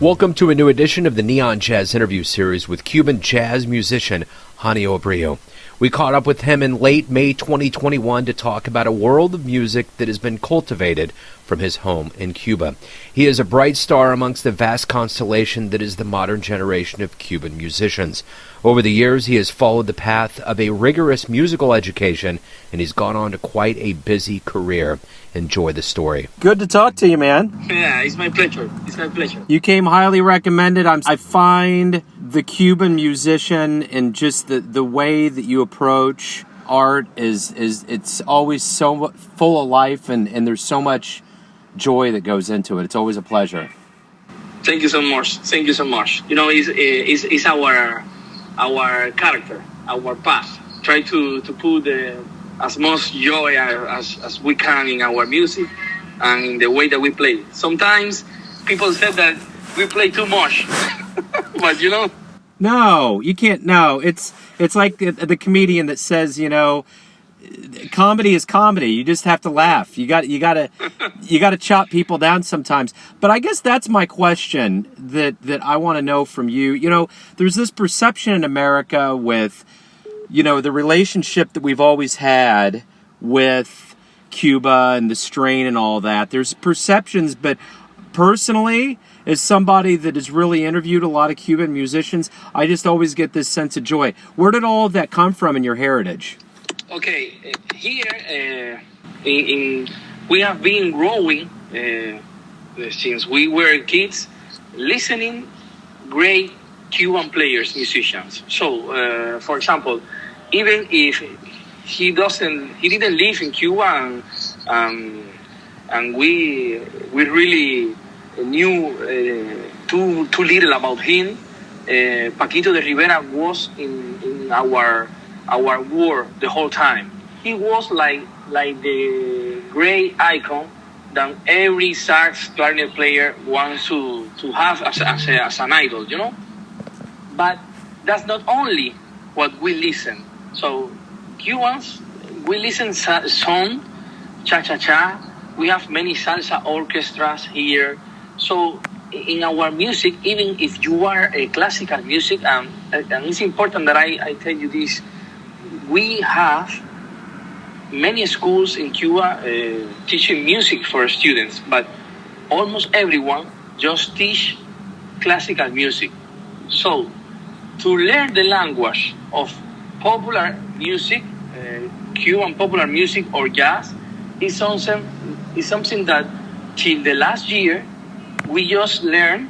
Welcome to a new edition of the Neon Jazz interview series with Cuban jazz musician Janio Abreu. We caught up with him in late May 2021 to talk about a world of music that has been cultivated from his home in Cuba. He is a bright star amongst the vast constellation that is the modern generation of Cuban musicians. Over the years, he has followed the path of a rigorous musical education, and he's gone on to quite a busy career. Enjoy the story. Good to talk to you, man. Yeah, it's my pleasure. It's my pleasure. You came highly recommended. I find the Cuban musician and just the way that you approach art is it's always so full of life and there's so much joy that goes into it. It's always a pleasure. Thank you so much. Thank you so much. You know, it's our character, our path. Try to put as much joy as we can in our music and in the way that we play. Sometimes people say that we play too much, but you know. No, you can't. No, it's like the comedian that says, you know, comedy is comedy. You just have to laugh. You got to chop people down sometimes. But I guess that's my question that I want to know from you. You know, there's this perception in America with, you know, the relationship that we've always had with Cuba and the strain and all that. There's perceptions, but personally, as somebody that has really interviewed a lot of Cuban musicians, I just always get this sense of joy. Where did all of that come from in your heritage? Okay, here we have been growing since we were kids, listening great Cuban players, musicians. So, for example, even if he didn't live in Cuba, and we really knew too little about him. Paquito de Rivera was in our world the whole time. He was like the great icon that every sax clarinet player wants to have as an idol, you know. But that's not only what we listen. So Cubans, we listen song, cha-cha-cha. We have many salsa orchestras here. So in our music, even if you are a classical music, and it's important that I tell you this, we have many schools in Cuba teaching music for students, but almost everyone just teach classical music. So to learn the language of popular music, Cuban popular music or jazz, is something that till the last year we just learned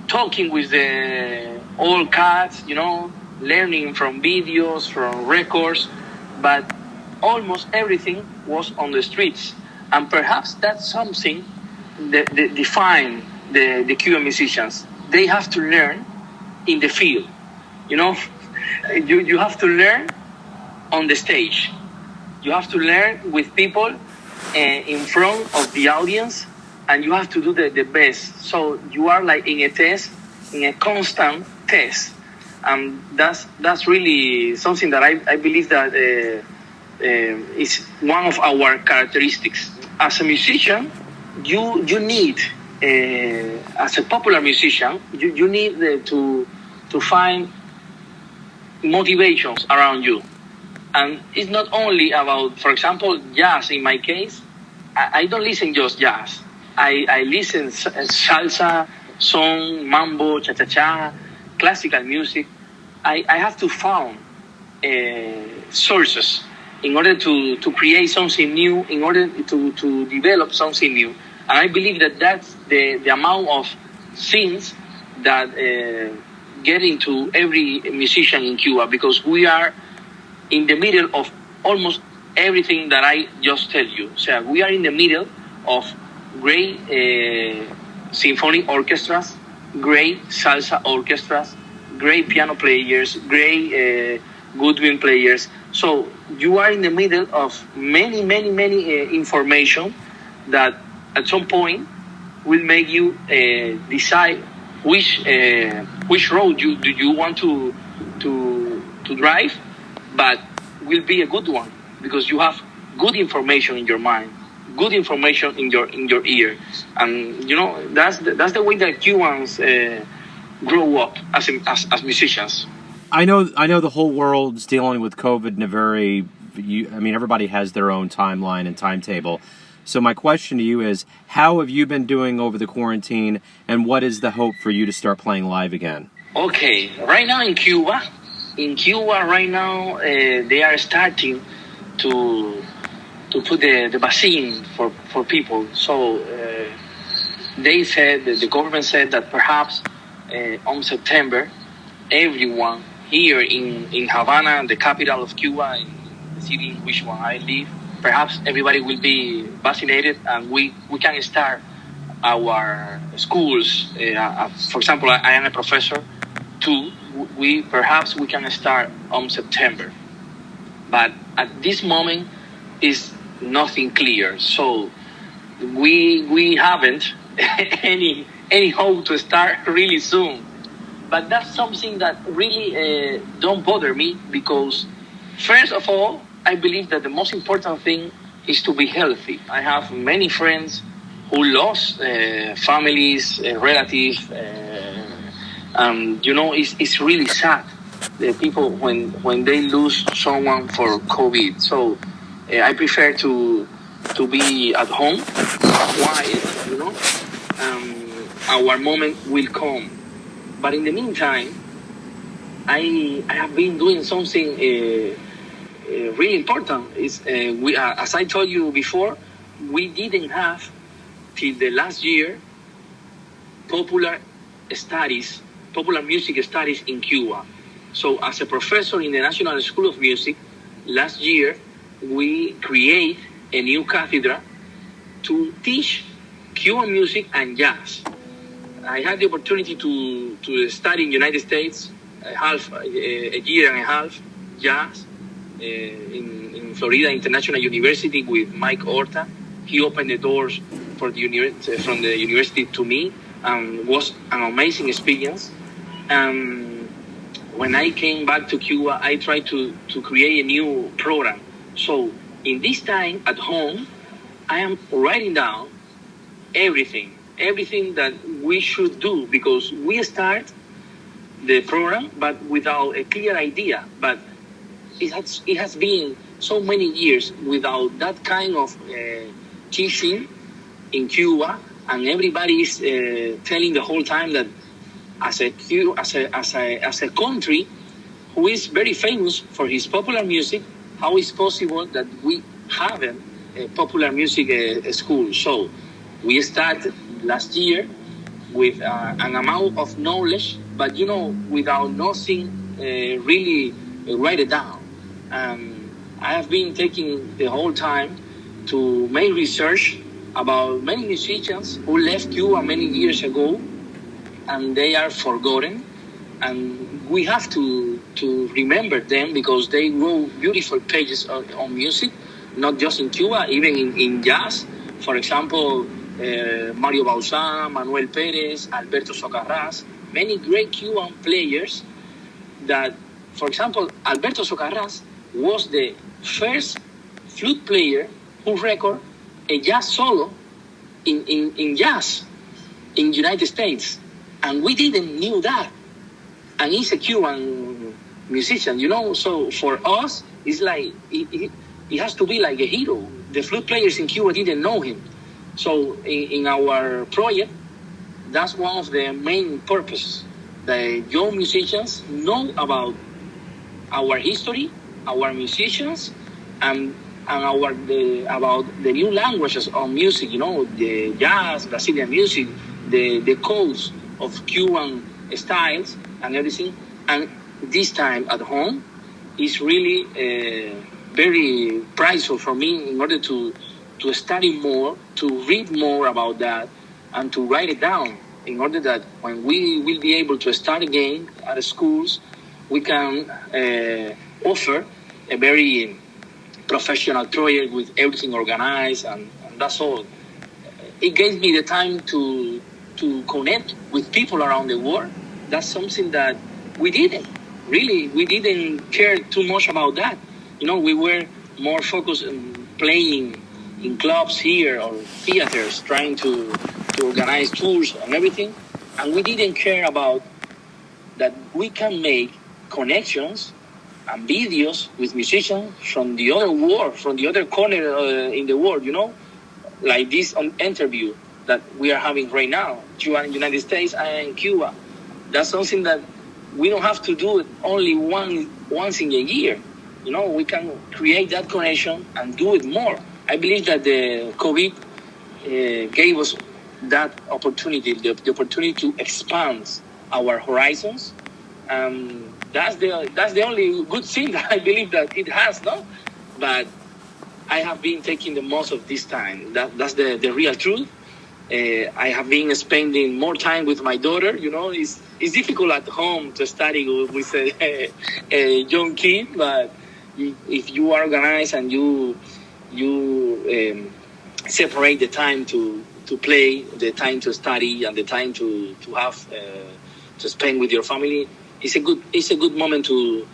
talking with the old cats, you know, learning from videos, from records, but almost everything was on the streets. And perhaps that's something that define the Cuban musicians. They have to learn in the field, you know. You have to learn on the stage. You have to learn with people in front of the audience, and you have to do the best. So you are like in a test, in a constant test. And that's really something that I believe that is one of our characteristics. As a musician, you need, as a popular musician, you need to find motivations around you. And it's not only about, for example, jazz. In my case, I don't listen just jazz. I listen salsa, song, mambo, cha-cha-cha, classical music. I have to find sources in order to create something new, in order to develop something new. And I believe that that's the amount of things that get into every musician in Cuba, because we are in the middle of almost everything that I just tell you. So we are in the middle of great symphonic orchestras, great salsa orchestras, great piano players, great woodwind players. So you are in the middle of many information that at some point will make you decide which road do you want to drive, but will be a good one because you have good information in your mind, good information in your ear, and that's the way that Cubans grow up as musicians. I know the whole world's dealing with COVID in a very, everybody has their own timeline and timetable. So my question to you is, how have you been doing over the quarantine, and what is the hope for you to start playing live again? Okay, right now in Cuba right now, they are starting to put the vaccine for people. So they said, the government said that perhaps on September, everyone here in Havana, the capital of Cuba, in the city in which one I live, perhaps everybody will be vaccinated, and we can start our schools. For example, I am a professor too. We can start on September, but at this moment is nothing clear. So we haven't any hope to start really soon. But that's something that really don't bother me, because first of all, I believe that the most important thing is to be healthy. I have many friends who lost families, relatives, it's really sad. The people when they lose someone for COVID. So I prefer to be at home, quiet. Our moment will come. But in the meantime, I have been doing something really important. Is we, as I told you before, we didn't have till the last year popular music studies in Cuba. So as a professor in the National School of Music, last year we create a new cathedra to teach Cuban music and jazz. I had the opportunity to study in the United States a year and a half jazz in Florida International University with Mike Orta. He opened the doors for from the university to me, and was an amazing experience. When I came back to Cuba, I tried to create a new program. So in this time at home, I am writing down everything that we should do, because we start the program but without a clear idea. But it has been so many years without that kind of teaching in Cuba, and everybody is telling the whole time that as a country who is very famous for his popular music, how is possible that we haven't a popular music school? So we started last year with an amount of knowledge, but without nothing really write it down. I have been taking the whole time to make research about many musicians who left Cuba many years ago, and they are forgotten, and we have to remember them, because they wrote beautiful pages on music, not just in Cuba, even in jazz. For example, Mario Bauzá, Manuel Pérez, Alberto Socarrás, many great Cuban players that, for example, Alberto Socarrás was the first flute player who recorded a jazz solo in jazz in United States. And we didn't knew that. And he's a Cuban musician, So for us, it's like, it has to be like a hero. The flute players in Cuba didn't know him. So in our project, that's one of the main purposes. The young musicians know about our history, our musicians, and about the new languages of music, the jazz, Brazilian music, the codes of Cuban styles and everything. And this time at home is really very prizeful for me, in order to study more, to read more about that, and to write it down, in order that when we will be able to start again at the schools, we can offer a very professional project with everything organized, and that's all. It gave me the time to connect with people around the world. That's something that we didn't care too much about that. We were more focused on playing in clubs here or theaters trying to organize tours and everything. And we didn't care about that we can make connections and videos with musicians from the other world, from the other corner in the world, like this interview that we are having right now, United States and Cuba. That's something that we don't have to do it only once in a year. We can create that connection and do it more. I believe that the COVID gave us that opportunity, the opportunity to expand our horizons. That's the only good thing that I believe that it has, no? But I have been taking the most of this time. That's the real truth. I have been spending more time with my daughter. It's difficult at home to study with a young kid, but if you are organized and you separate the time to play, the time to study, and the time to have to spend with your family, it's a good moment to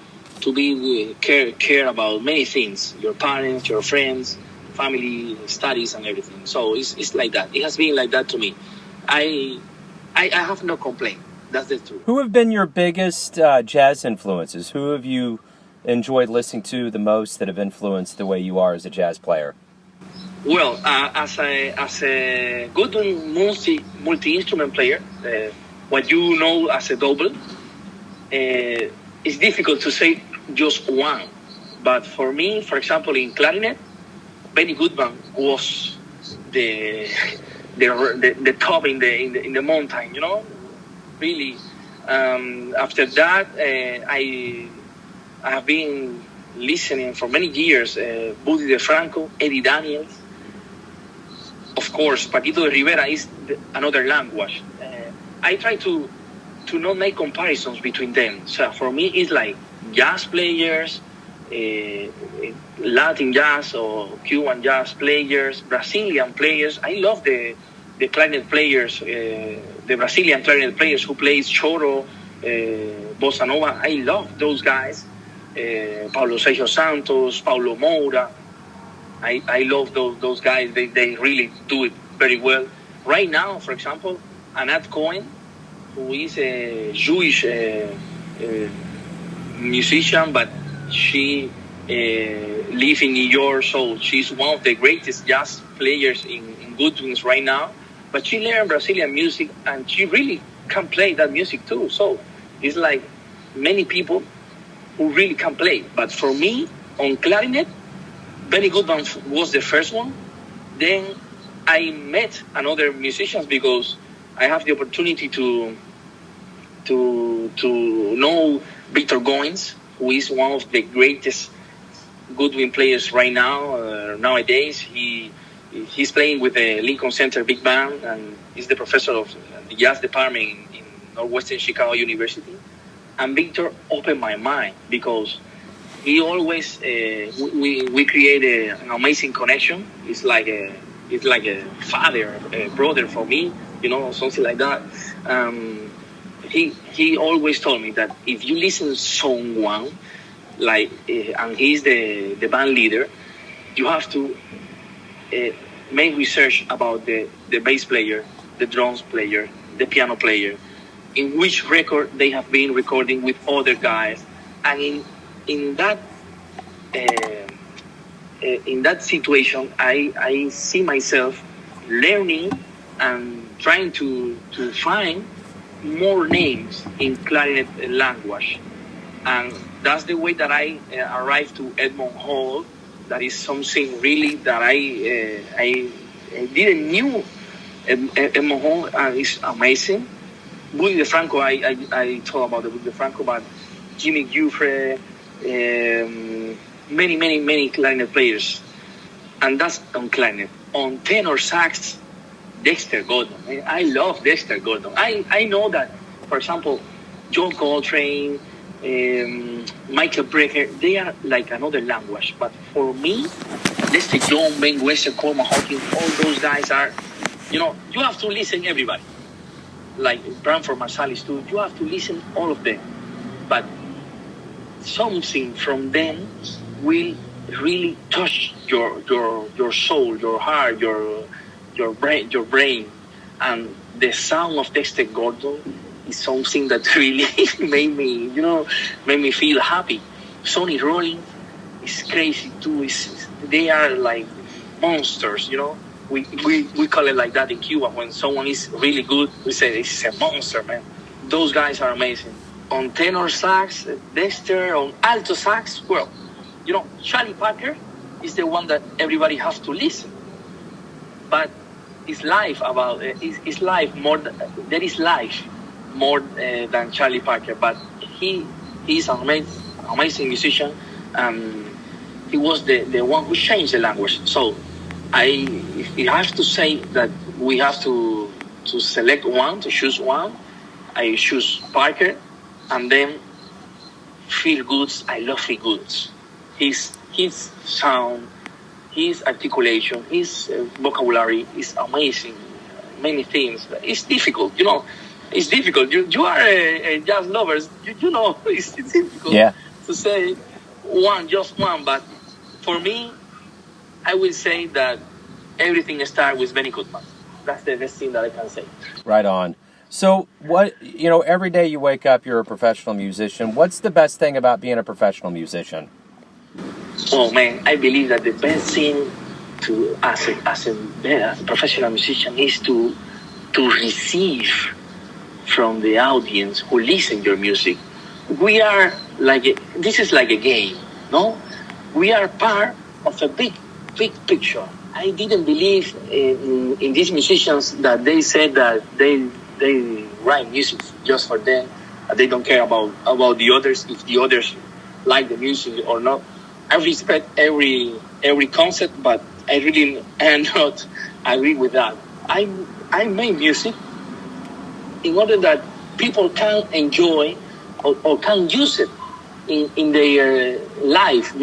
be care about many things: your parents, your friends, family, studies, and everything. So it's like that. It has been like that to me. I have no complaint. That's the truth. Who have been your biggest jazz influences? Who have you enjoyed listening to the most that have influenced the way you are as a jazz player? Well, as a good multi-instrument player, what you know as a double, it's difficult to say just one. But for me, for example, in clarinet, Benny Goodman was the top in the mountain, really. After that, I have been listening for many years, Buddy DeFranco, Eddie Daniels. Of course, Paquito de Rivera is another language. I try to not make comparisons between them. So for me, it's like jazz players, Latin jazz or Cuban jazz players, Brazilian players. I love the clarinet players, the Brazilian clarinet players who plays choro, bossa nova. I love those guys. Paulo Sergio Santos, Paulo Moura. I love those guys. They really do it very well. Right now, for example, Anat Cohen, who is a Jewish musician, but she lives in New York, so she's one of the greatest jazz players in Goodwins right now. But she learned Brazilian music, and she really can play that music too. So it's like many people who really can play. But for me, on clarinet, Benny Goodman was the first one. Then I met another musicians because I have the opportunity to know Victor Goins, who is one of the greatest Goodwin players right now. Nowadays, he's playing with the Lincoln Center Big Band, and he's the professor of the jazz department in Northwestern Chicago University. And Victor opened my mind because he always we create an amazing connection. It's like a father, a brother for me, something like that. He always told me that if you listen to someone and he's the band leader, you have to make research about the bass player, the drums player, the piano player, in which record they have been recording with other guys, and in that situation, I see myself learning and trying to find more names in clarinet language, and that's the way that I arrived to Edmond Hall. That is something really that I didn't knew. Edmond Hall is amazing. Buddy DeFranco, I told about the Buddy DeFranco, but Jimmy Giuffre, many clarinet players, and that's on clarinet. On tenor sax, Dexter Gordon. I love Dexter Gordon. I know that, for example, John Coltrane, Michael Brecker, they are like another language. But for me, Lester Young, Ben Webster, Coleman Hawkins, all those guys are, you have to listen everybody. Like Branford Marsalis too, you have to listen all of them. But something from them will really touch your soul, your heart, your brain, and the sound of Dexter Gordon is something that really made me feel happy. Sonny Rollins is crazy too. They are like monsters, you know. We call it like that in Cuba. When someone is really good, we say this is a monster, man. Those guys are amazing. On tenor sax, Dexter. On alto sax, well, Charlie Parker is the one that everybody has to listen. But it's life about it's life more. There is life more than Charlie Parker. But he's an amazing musician. He was the one who changed the language. So if I have to say that we have to select one, to choose one, I choose Parker, and then Feel Goods. I love Feel Goods. His sound, his articulation, his vocabulary is amazing. Many things. It's difficult, It's difficult. You are a jazz lover. You know it's difficult to say just one. But for me, I will say that everything starts with Benny Goodman. That's the best thing that I can say. Right on. So every day you wake up, you're a professional musician. What's the best thing about being a professional musician? Oh man, I believe that the best thing as a professional musician is to receive from the audience who listen your music. We are this is like a game, no? We are part of a big picture. I didn't believe in these musicians that they said that they write music just for them. They don't care about the others, if the others like the music or not. I respect every concept, but I really am not agree with that. I make music in order that people can enjoy or can use it in their life.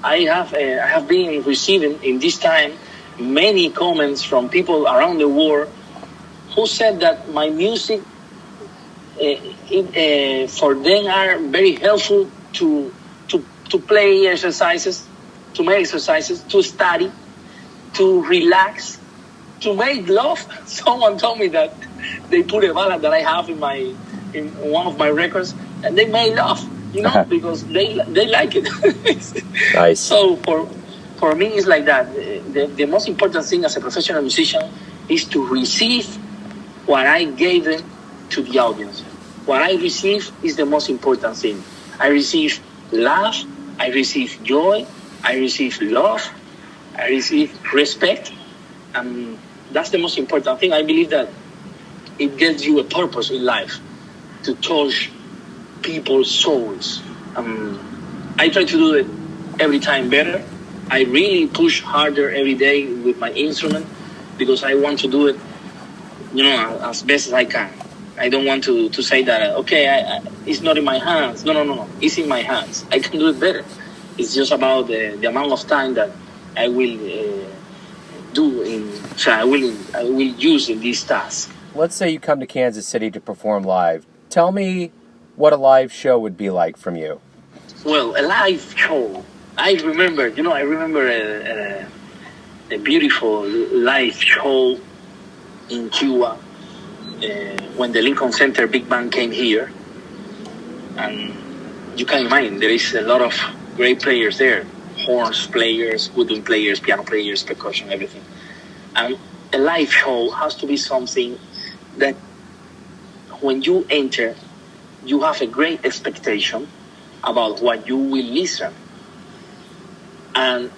I have been receiving in this time many comments from people around the world who said that my music for them are very helpful to play exercises, to make exercises, to study, to relax, to make love. Someone told me that they put a ballad that I have in one of my records, and they made love, because they like it. Nice. So for me, it's like that. The most important thing as a professional musician is to receive what I gave them to the audience. What I receive is the most important thing. I receive love, I receive joy, I receive love, I receive respect, and that's the most important thing. I believe that it gives you a purpose in life to touch people's souls. I try to do it every time better. I really push harder every day with my instrument because I want to do it, as best as I can. I don't want to say that, it's not in my hands. No. It's in my hands. I can do it better. It's just about the amount of time that I will I will use in this task. Let's say you come to Kansas City to perform live. Tell me what a live show would be like from you. Well, a live show. I remember a beautiful live show in Cuba. When the Lincoln Center Big Band came here, and you can imagine there is a lot of great players there, horns players, wooden players, piano players, percussion, everything. And a live show has to be something that when you enter, you have a great expectation about what you will listen. And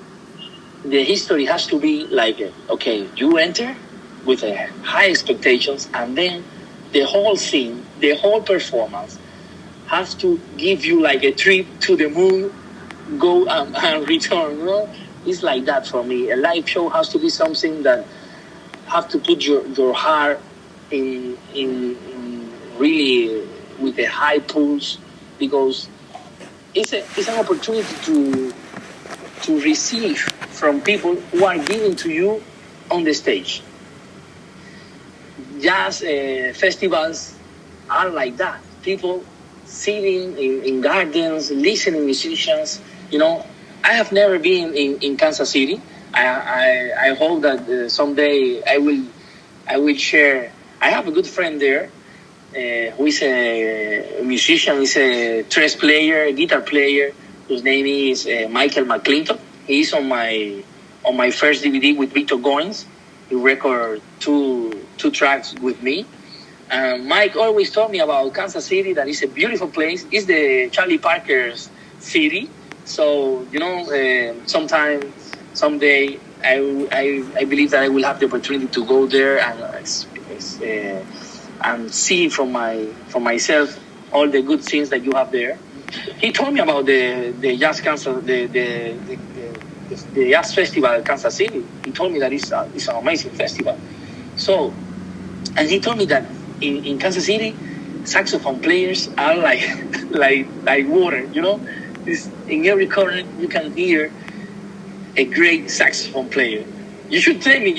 the history has to be like, you enter with high expectations, and then the whole thing, the whole performance has to give you like a trip to the moon, go and return. It's like that for me. A live show has to be something that have to put your heart in really with a high pulse, because it's an opportunity to receive from people who are giving to you on the stage. Jazz festivals are like that. People sitting in gardens, listening musicians, I have never been in Kansas City. I hope that someday I will share. I have a good friend there who is a musician, he's a tres player, a guitar player, whose name is Michael McClintock. He's on my first DVD with Victor Goins. He recorded two tracks with me. Mike always told me about Kansas City, that it's a beautiful place. It's the Charlie Parker's city. So, someday, I believe that I will have the opportunity to go there and see from myself all the good things that you have there. He told me about the jazz the jazz festival in Kansas City. He told me that it's an amazing festival. So, and he told me that in Kansas City, saxophone players are like like water. In every corner you can hear a great saxophone player. You should tell me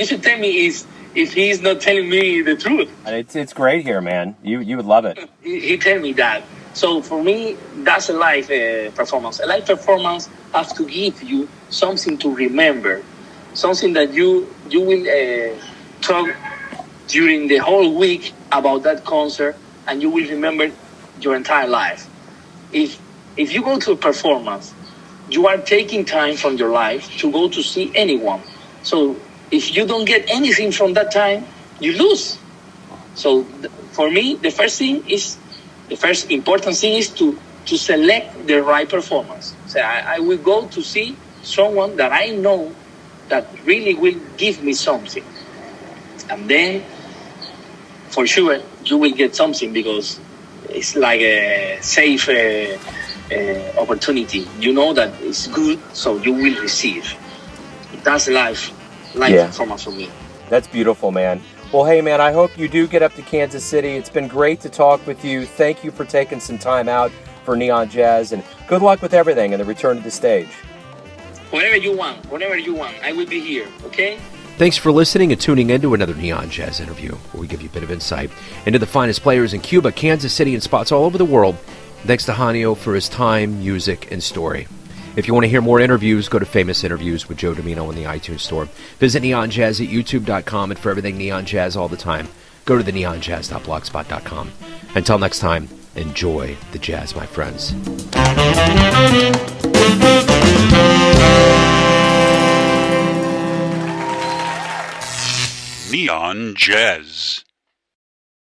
if he's not telling me the truth. It's great here, man. You would love it. He told me that. So for me, that's a live performance. A live performance has to give you something to remember, something that you will talk during the whole week about that concert, and you will remember your entire life. If you go to a performance, you are taking time from your life to go to see anyone. So if you don't get anything from that time, you lose. So for me, the first important thing is to select the right performance. So I will go to see someone that I know that really will give me something. And then, for sure, you will get something, because it's like a safe opportunity. You know that it's good, so you will receive. That's life performance for me. That's beautiful, man. Well, hey, man, I hope you do get up to Kansas City. It's been great to talk with you. Thank you for taking some time out for Neon Jazz, and good luck with everything and the return to the stage. Whenever you want, I will be here, okay? Thanks for listening and tuning in to another Neon Jazz interview, where we give you a bit of insight into the finest players in Cuba, Kansas City, and spots all over the world. Thanks to Janio for his time, music, and story. If you want to hear more interviews, go to Famous Interviews with Joe Domino in the iTunes Store. Visit neonjazz at youtube.com, and for everything Neon Jazz all the time, go to the neonjazz.blogspot.com. Until next time, enjoy the jazz, my friends. Neon Jazz.